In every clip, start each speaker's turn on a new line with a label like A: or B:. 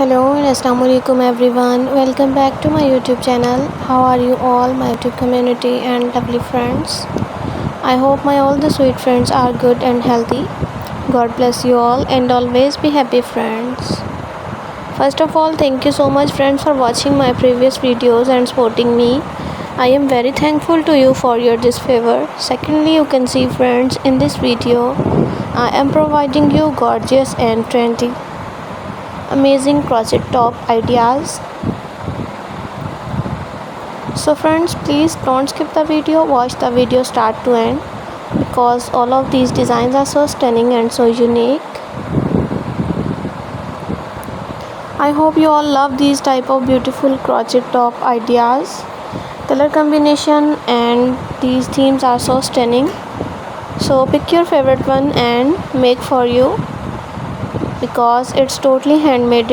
A: Hello and Assalamualaikum everyone. Welcome back to my YouTube channel. How are you all, my YouTube community and lovely friends? I hope my all the sweet friends are good and healthy. God bless you all and always be happy, friends. First of all, thank you so much friends for watching my previous videos and supporting me. I am very thankful to you for your this favor. Secondly, you can see friends, in this video I am providing you gorgeous and trendy amazing crochet top ideas. So friends, please don't skip the video, watch the video start to end, because all of these designs are so stunning and so unique. I hope you all love these type of beautiful crochet top ideas. Color combination and these themes are so stunning. So pick your favorite one and make for you, because it's totally handmade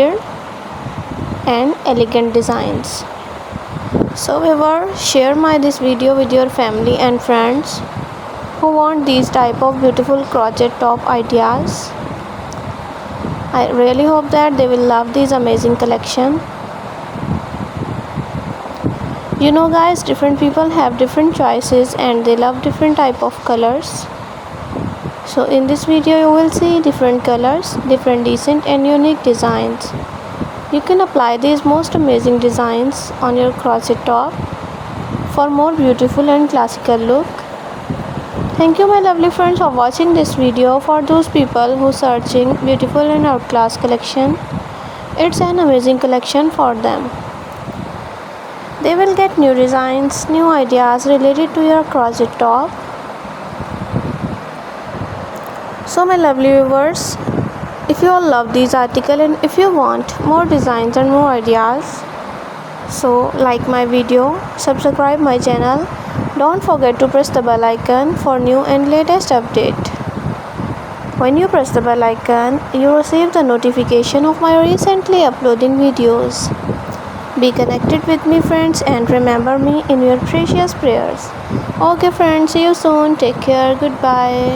A: and elegant designs. So viewers, share this video with your family and friends who want these type of beautiful crochet top ideas. I really hope that they will love this amazing collection. You know guys, different people have different choices and they love different type of colors. So in this video you will see different colors, different decent and unique designs. You can apply these most amazing designs on your crochet top for more beautiful and classical look. Thank you my lovely friends for watching this video. For those people who searching beautiful and outclass collection, it's an amazing collection for them. They will get new designs, new ideas related to your crochet top. So my lovely viewers, if you all love these articles and if you want more designs and more ideas, so like my video, subscribe my channel, don't forget to press the bell icon for new and latest update. When you press the bell icon, you receive the notification of my recently uploading videos. Be connected with me friends and remember me in your precious prayers. Okay friends, see you soon, take care, goodbye.